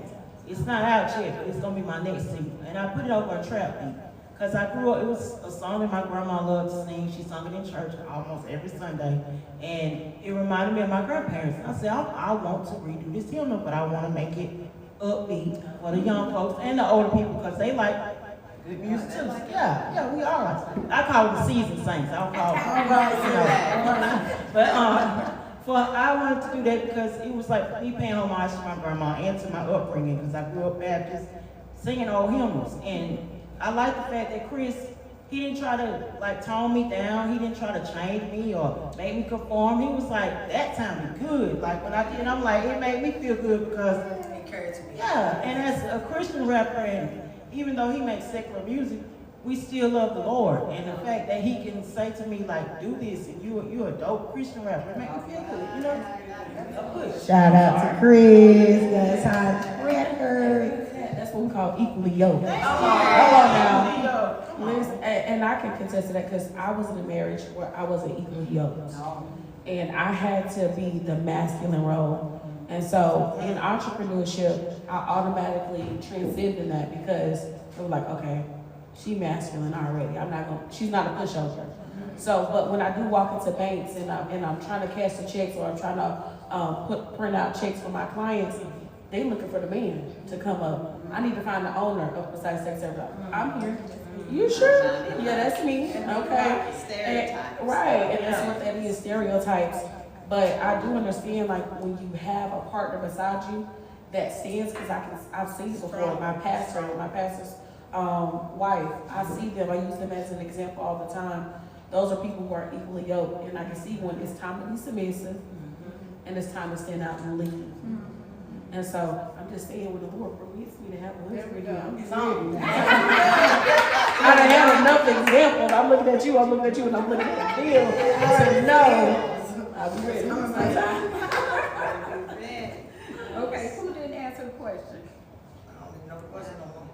It's not out yet, but it's gonna be my next single. And I put it over a trap beat. Because I grew up, it was a song that my grandma loved to sing. She sung it in church almost every Sunday. And it reminded me of my grandparents. I said, I want to redo this hymn, but I want to make it upbeat for the young folks and the older people, because they like good music too. Yeah, we are. I call them seasoned saints. I don't call them, But I wanted to do that because it was like me paying homage to my grandma and to my upbringing, because I grew up Baptist singing old hymns. And I like the fact that Chris, he didn't try to like tone me down. He didn't try to change me or make me conform. He was like, that sounded good. Like when I did, I'm like, it made me feel good because, and as a Christian rapper, and even though he makes secular music, we still love the Lord. And the fact that he can say to me like, do this, and you're a dope Christian rapper, it makes me feel good, you know? A push. Shout out to Chris, that's hot record. That's what we call equally yoked. Listen, and I can contest to that because I was in a marriage where I wasn't equally yoked. And I had to be the masculine role. And so in entrepreneurship, I automatically transcended that because it was like, okay, she masculine already. She's not a pushover. So, but when I do walk into banks and I'm trying to cash the checks, or I'm trying to print out checks for my clients, they looking for the man to come up. I need to find the owner of Precise Sex Service. I'm here. You sure? Yeah, that's me. Okay. Stereotypes. Right, and that's what that is, stereotypes. But I do understand, like, when you have a partner beside you that stands, because I've seen it before. My pastor's wife, I see them. I use them as an example all the time. Those are people who are equally yoked, and I can see when it's time to be submissive, and it's time to stand out and lead. And so I'm just saying, when the Lord permits me to have a husband, I'm just It's ready. on. I done had enough examples. I'm looking at you, and I'm looking at Bill to know I'm ready. Okay, who didn't answer the question? I don't even know the question no more.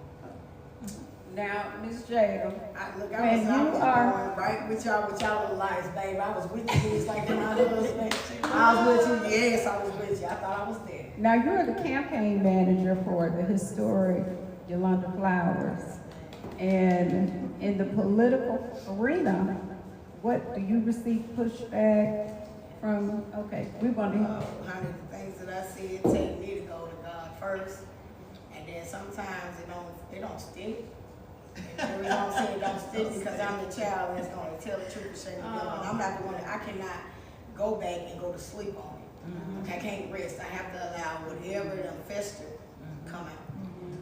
Now, Ms. Jada, Look, When I was you going are- right with y'all little lives, babe. I was with you, it's like my husband. I was with you, yes, I was with you. I thought I was there. now you're the campaign manager for the historic Yolanda Flowers. And in the political arena, what do you receive pushback from? Okay, we want to. Honey, the things that I said tell me to go to God first, and then sometimes it don't stick. And the reason I'm saying it don't stick because I'm the child that's gonna tell the truth and say the devil. And I'm not the one I cannot go back and go to sleep on it. Okay, I can't rest. I have to allow whatever done fester come out.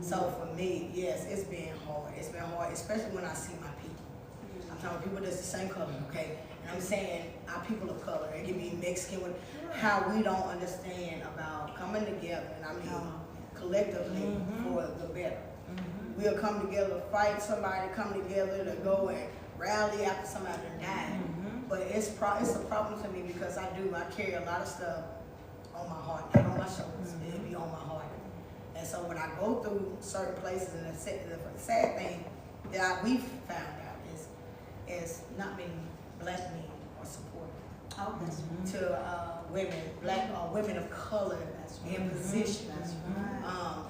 So for me, yes, it's been hard. It's been hard, especially when I see my people. I'm talking people that's the same color, okay? And I'm saying our people of color, it can be Mexican, how we don't understand about coming together, and I mean collectively for the better. We'll come together to fight somebody, come together to go and rally after somebody died. But it's a problem to me because I carry a lot of stuff on my heart, not on my shoulders, it be on my heart. And so when I go through certain places, and the sad thing that we found out is not many black men are supported to women, black women of color in positions.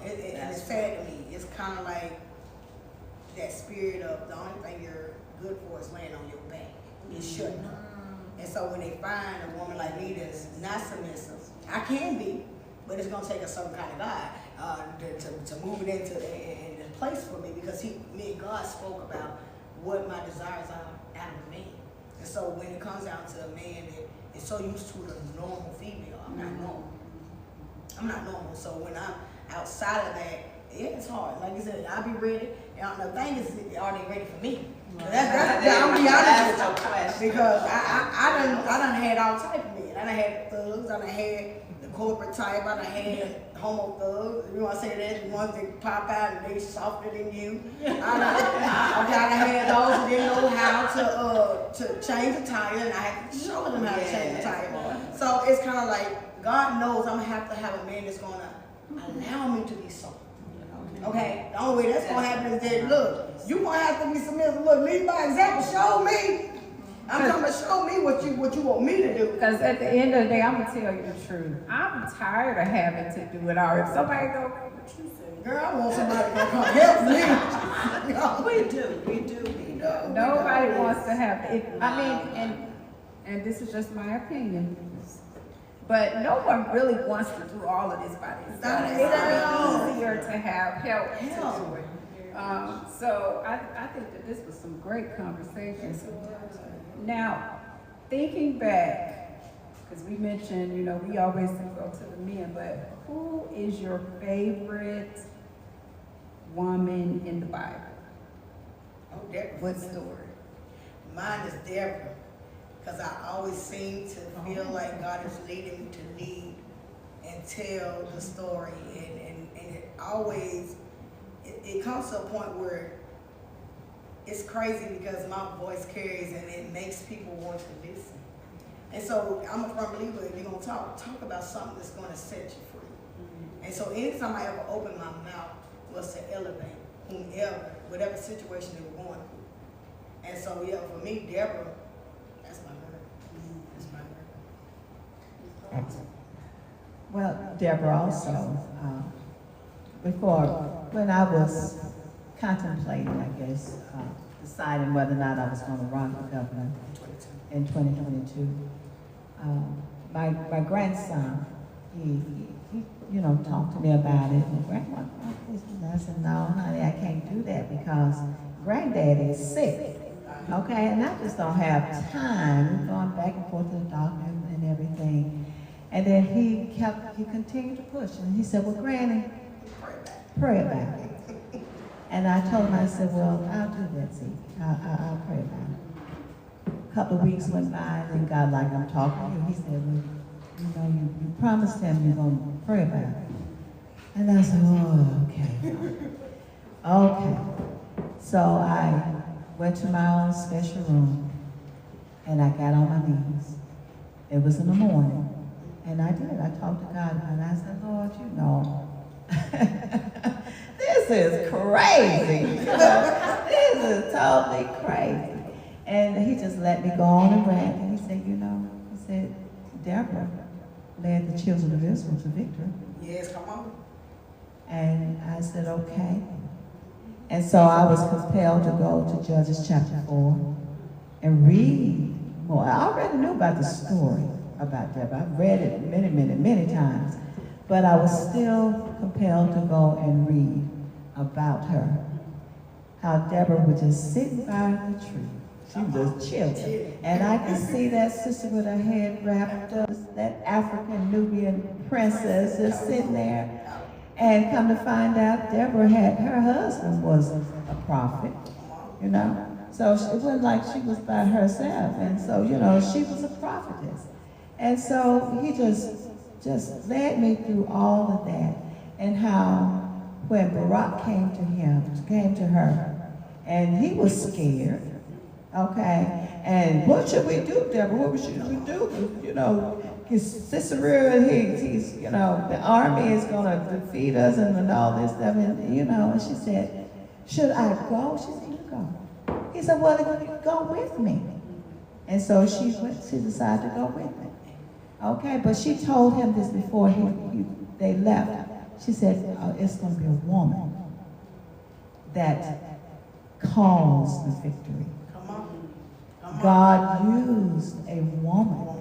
And it's sad to me. It's kind of like that spirit of the only thing you're good for is laying on your back. You shouldn't. And so when they find a woman like me that's not submissive, I can be, but it's gonna take a certain kind of God to move it into in a place for me, because me and God spoke about what my desires are out of a man. And so when it comes down to a man that is so used to the normal female, I'm not normal. I'm not normal. So when I'm outside of that, yeah, it's hard. Like I said, I'll be ready. And the thing is, are they ready for me? That's I'm gonna be honest with you. Because I done had all type of men. I done had thugs, I done had the corporate type, I done had homo thugs. You wanna say that? The ones that pop out and they softer than you. I done had those who didn't know how to change a tire, and I had to show them how to change a tire. So it's kind of like, God knows I'm gonna have to have a man that's gonna allow me to be soft. Okay, the only way that's gonna happen is that, look, you gonna have to be submissive. Look, lead by example. Show me. I'm gonna show me what you want me to do. Because at the end of the day, I'm gonna tell you the truth. I'm tired of having to do it all. If somebody go, what you say? Girl, I want somebody to come help me. We do. Nobody wants to have it. I mean, and this is just my opinion. But no one really wants to do all of this by themselves. It's easier to have help to do it. So I think that this was some great conversations. Now, thinking back, because we mentioned, we always go to the men, but who is your favorite woman in the Bible? Oh, Deborah. What story? Mine is Deborah. Because I always seem to feel like God is leading me to lead and tell the story. And it always, it comes to a point where it's crazy because my voice carries and it makes people want to listen. And so I'm a firm believer, if you're going to talk about something that's going to set you free. And so anytime I ever open my mouth was to elevate whomever, whatever situation they were going through. And so, yeah, for me, Deborah, that's my girl. That's my girl. Well, Deborah, also, before, when I was contemplating, I guess, deciding whether or not I was going to run for governor in 2022, my grandson, he talked to me about it. And Grandma, I said, no, honey, I can't do that because Granddaddy is sick. Okay, and I just don't have time going back and forth to the doctor and everything. And then he continued to push, and he said, well, Granny, pray about it. And I told him, I said, well, I'll do that, see. I'll pray about it. A couple of weeks went by, and then God, I'm talking to you. He said, well, you promised him you're going to pray about it. And I said, oh, okay. Okay. So I went to my own special room and I got on my knees. It was in the morning. And I did. I talked to God about it. I said, Lord, you know, this is crazy. This is totally crazy. And he just let me go on and rant. And he said, you know, he said, Deborah led the children of Israel to victory. Yes, come on. And I said, okay. And so I was compelled to go to Judges chapter 4 and read more. I already knew about the story about Deborah. I've read it many times. But I was still compelled to go and read about her. How Deborah was just sitting by the tree. She was just chilling. And I could see that sister with her head wrapped up, that African Nubian princess just sitting there. And come to find out, Deborah her husband was a prophet, you know. So it wasn't like she was by herself. And so, you know, she was a prophetess. And so he just led me through all of that. And how when Barak came to her, and he was scared, okay? And what should we do, Deborah? What should we do? You know, Sisera, he's, you know, the army is going to defeat us and all this stuff. And, you know, and she said, should I go? She said, you go. He said, well, you go with me. And so she decided to go with me. Okay, but she told him this before they left. She said, it's going to be a woman that calls the victory. Come on. God used a woman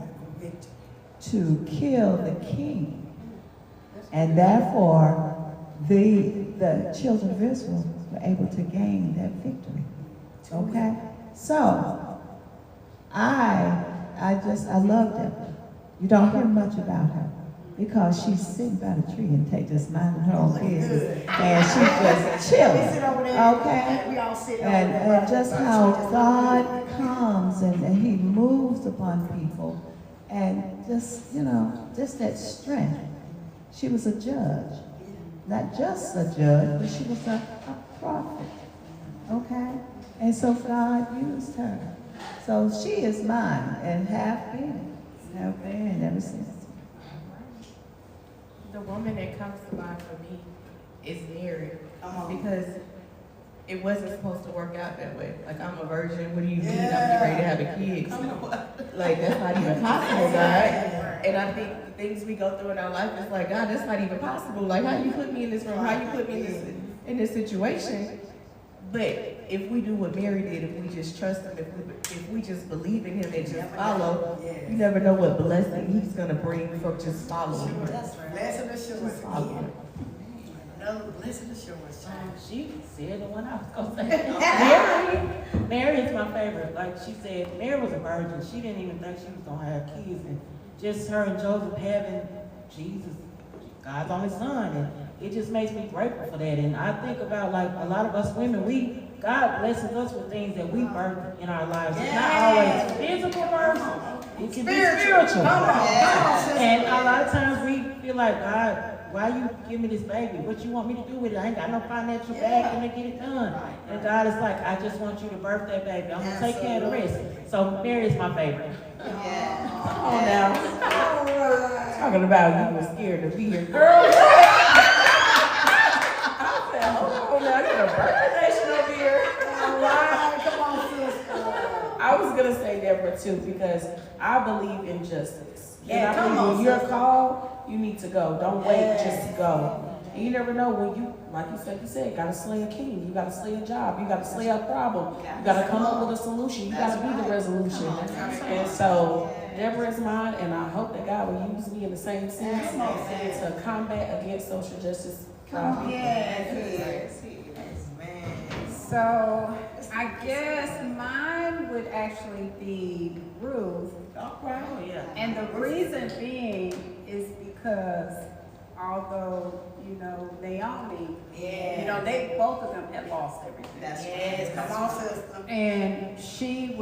to kill the king. And therefore, the children of Israel were able to gain that victory. Okay? So, I love Deborah. You don't hear much about her because she's sitting by the tree and just minding her own business. And she's just chilling. Okay? We all sit And just how God comes and he moves upon people. And just, you know, just that strength. She was a judge. Not just a judge, but she was a prophet. Okay? And so God used her. So she is mine and have been ever since. The woman that comes to mind for me is Mary, because it wasn't supposed to work out that way. Like, I'm a virgin, what do you mean I'm getting ready to have a kid? Like, that's not even possible, God. And I think the things we go through in our life is like, God, that's not even possible. Like, how you put me in this room? How you put me in this situation? But if we do what Mary did, if we just trust him, if we just believe in him and just follow, you never know what blessing he's going to bring from just following him. Blessed assurance. Following. Another blessed assurance. She said the one I was going to say. Mary is my favorite. Like she said, Mary was a virgin. She didn't even think she was going to have kids. And just her and Joseph having Jesus, God's only son. And it just makes me grateful for that. And I think about, like, a lot of us women, God blesses us with things that we birth in our lives. It's not always physical birth. It can be spiritual. And a lot of times we feel like, God, why you give me this baby? What you want me to do with it? I ain't got no financial backing to get it done. And God is like, I just want you to birth that baby. I'm going to take care of the rest. So Mary is my favorite. Come on now. Talking about you were scared to be here, girl. Oh, now I got a birth nation over here. All right, come on, sister. I was gonna say Deborah too, because I believe in justice. Yeah, and I come believe on, when you're sister. called, you need to go. Don't wait just to go. And you never know when you, like you said, gotta slay a king, you gotta slay a job, you gotta slay a problem, you gotta come up with a solution, you gotta be the resolution. And so Deborah is mine, and I hope that God will use me in the same sense to combat against social justice. Yes. So I guess mine would actually be Ruth. Oh, yeah. And the reason being is because although, you know, Naomi, you know, both of them had lost everything. Yes, come on, sister. And she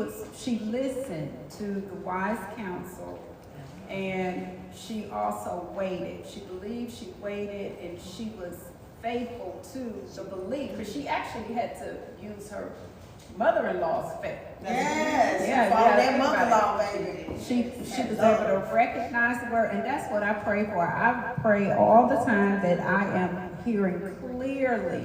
listened to the wise counsel And she also waited. She believed, she waited, and she was faithful to the belief. Because she actually had to use her mother-in-law's faith. Yes, follow that mother-in-law, baby. She was able to recognize the word, and that's what I pray for. I pray all the time that I am hearing clearly,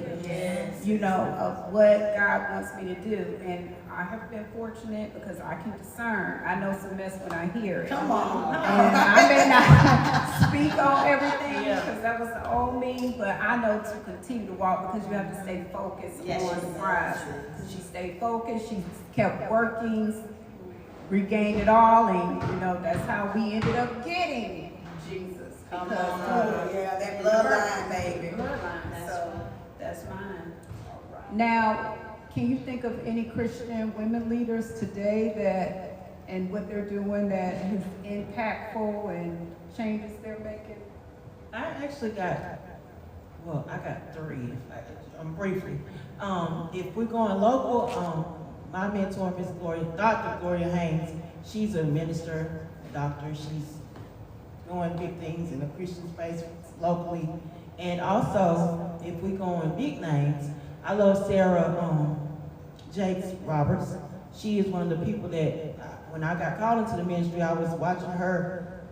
you know, of what God wants me to do. And I have been fortunate because I can discern. I know some mess when I hear it. Come on. And I may not speak on everything because that was the old me, but I know to continue to walk because you have to stay focused on the prize. She stayed focused, she kept working, regained it all, and you know, that's how we ended up getting Jesus. Come on. Yeah, that bloodline, baby. Bloodline, so that's mine. Now, can you think of any Christian women leaders today that, and what they're doing that is impactful and changes they're making? I actually got, well, I got three, briefly. If we're going local, my mentor, Miss Gloria, Dr. Gloria Haynes, she's a minister, a doctor. She's doing big things in the Christian space locally. And also, if we go in big names, I love Sarah Jakes Roberts. She is one of the people that, when I got called into the ministry, I was watching her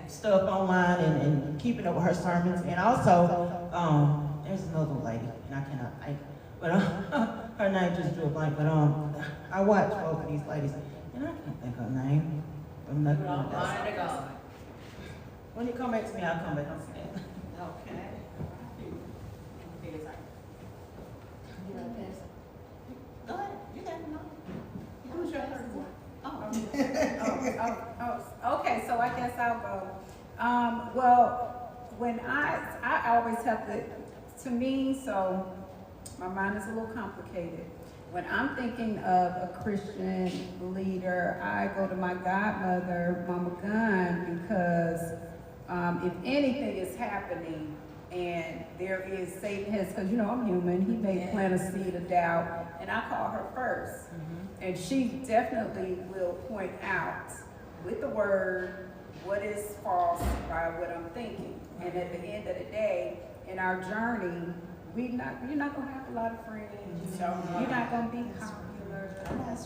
stuff online and keeping up with her sermons. And also, there's another lady, and I cannot think, but her name just drew a blank. But I watch both of these ladies, and I can't think her name. I'm not gonna go. When you come back to me, I'll come back and say it. Okay. Go ahead, you got it. Who's your first one? Okay, so I guess I'll go. Well, when I always have to me, so my mind is a little complicated. When I'm thinking of a Christian leader, I go to my godmother, Mama Gunn, because if anything is happening and there is, Satan has, because you know I'm human, he may plant a seed of doubt, and I call her first. And she definitely will point out with the word what is false by what I'm thinking. And at the end of the day, in our journey, you're not going to have a lot of friends. You're not going to be popular.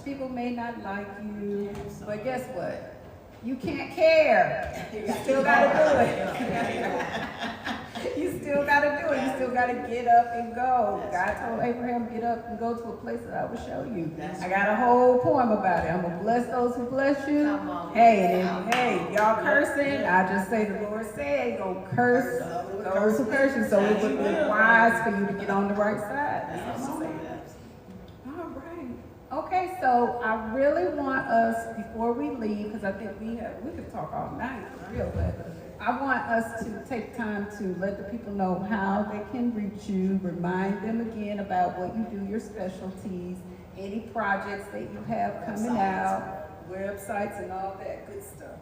People may not like you, but guess what? You can't care. You still got to do it. You still got to do it. You still got to get up and go. God told Abraham, get up and go to a place that I will show you. I got a whole poem about it. I'm going to bless those who bless you. Hey, and hey, y'all cursing, I just say the Lord said, go curse those who curse you. So it would be wise for you to get on the right side. That's all I'm saying. All right. Okay, so I really want us, before we leave, because I think we could talk all night for real, but I want us to take time to let the people know how they can reach you, remind them again about what you do, your specialties, any projects that you have coming out, websites and all that good stuff.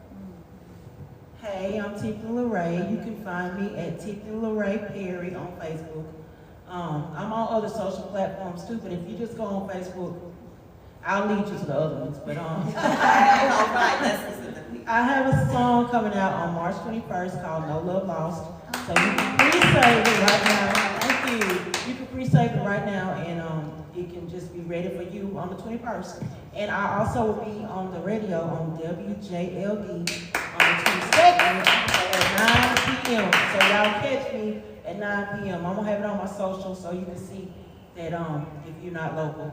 Hey, I'm Tiffany LaRae. You can find me at Tiffany LaRae Perry on Facebook. I'm on other social platforms too, but if you just go on Facebook, I'll lead you to the other ones. But I have a song coming out on March 21st called No Love Lost. So you can pre-save it right now. Thank you. You can pre-save it right now, and it can just be ready for you on the 21st. And I also will be on the radio on WJLD on the 22nd at 9 p.m. So y'all catch me at 9 p.m. I'm gonna have it on my social so you can see that if you're not local,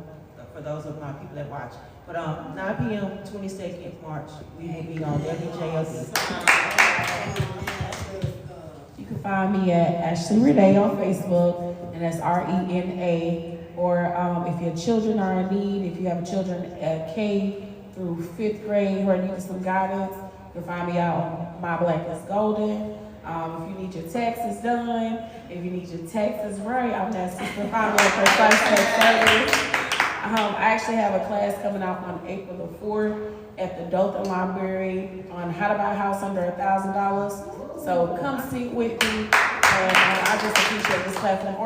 for those of my people that watch. But 9 p.m. 22nd March, we will be on WJLD. You can find me at Ashley Renee on Facebook, and that's RENA. Or if your children are in need, if you have children at K through 5th grade who are needing some guidance, you can find me out on My Black is Golden. If you need your taxes done, if you need your taxes right, I'm that sister find me at Precise Tax Service. I actually have a class coming out on April the 4th at the Dothan Library on how to buy a house under $1,000. So come sit with me, and I just appreciate this platform.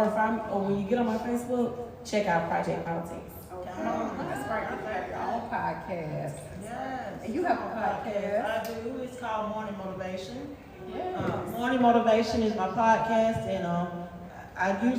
Or when you get on my Facebook, check out Project Politics. Okay. That's right. You have your own podcast. Yes. You have a podcast. I do. It's called Morning Motivation. Yes. Morning Motivation is my podcast, and I use